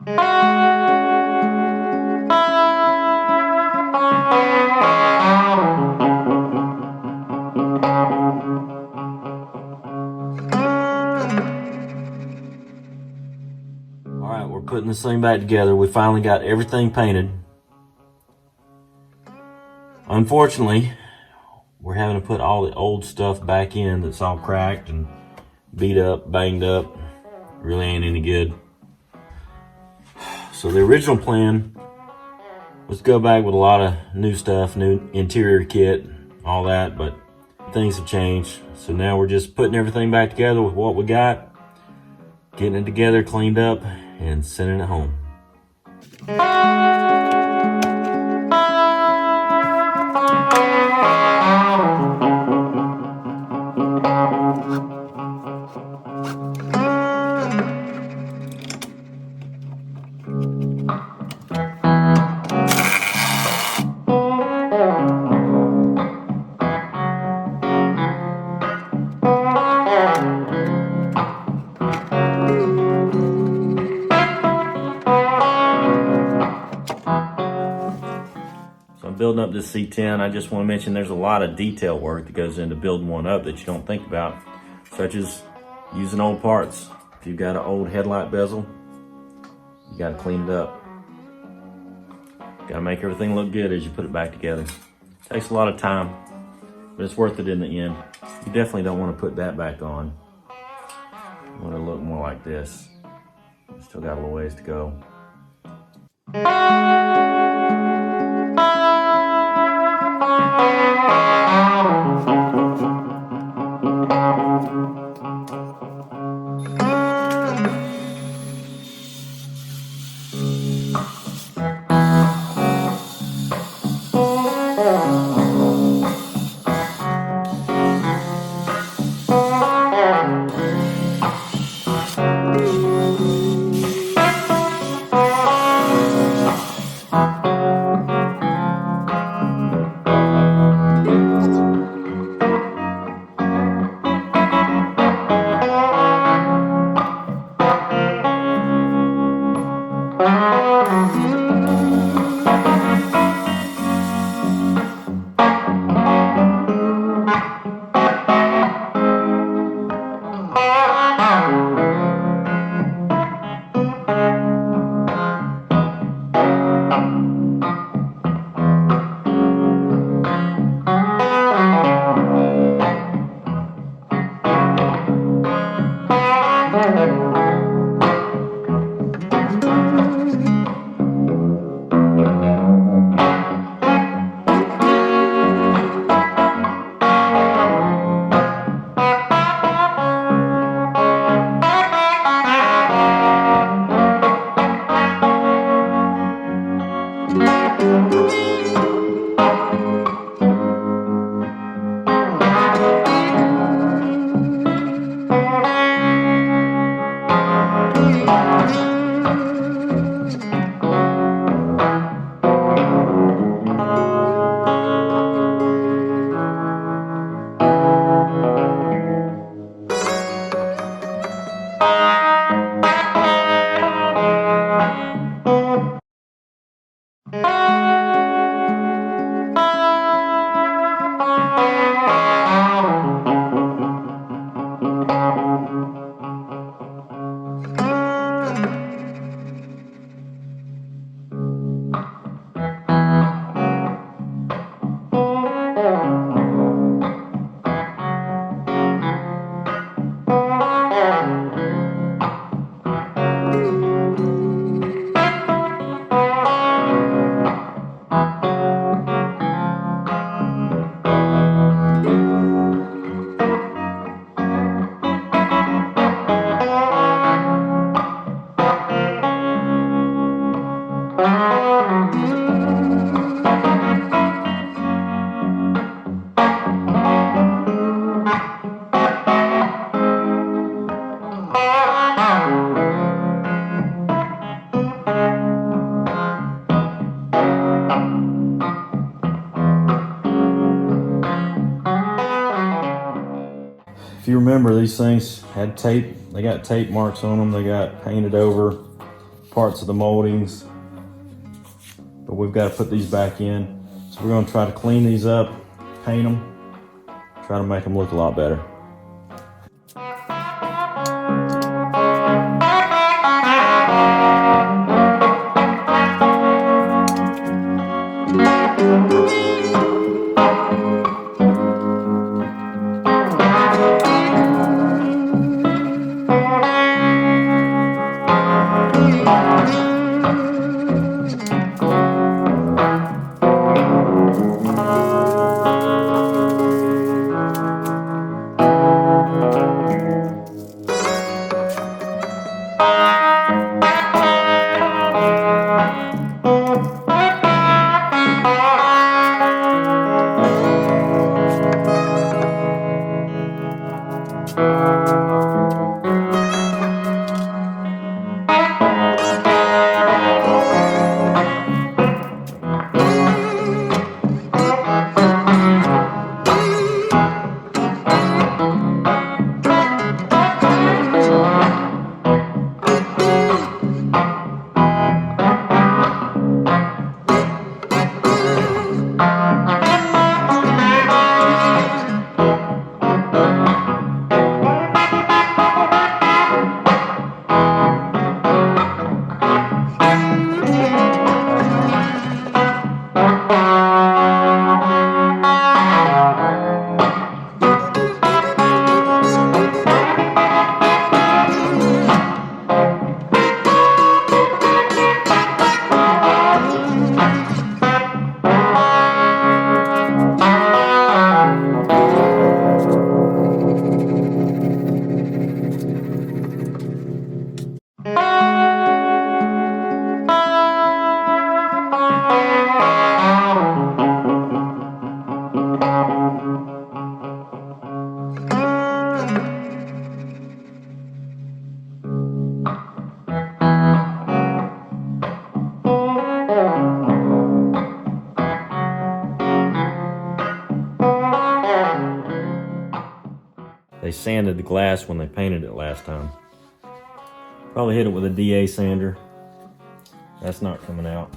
Alright, we're putting this thing back together. We finally got everything painted. Unfortunately, we're having to put all the old stuff back in that's all cracked and beat up, banged up. Really ain't any good. So the original plan was to go back with a lot of new stuff, new interior kit, all that, but things have changed. So now we're just putting everything back together with what we got, getting it together, cleaned up, and sending it home. Building up this C10, I just want to mention there's a lot of detail work that goes into building one up that you don't think about, such as using old parts. If you've got an old headlight bezel, you got to clean it up. Got to make everything look good as you put it back together. Takes a lot of time, but it's worth it in the end. You definitely don't want to put that back on. You want to look more like this. Still got a little ways to go. If you remember, these things had tape, they got tape marks on them, they got painted over. parts of the moldings, but we've got to put these back in. So we're going to try to clean these up, paint them, try to make them look a lot better. They sanded the glass when they painted it last time. Probably hit it with a DA sander. That's not coming out.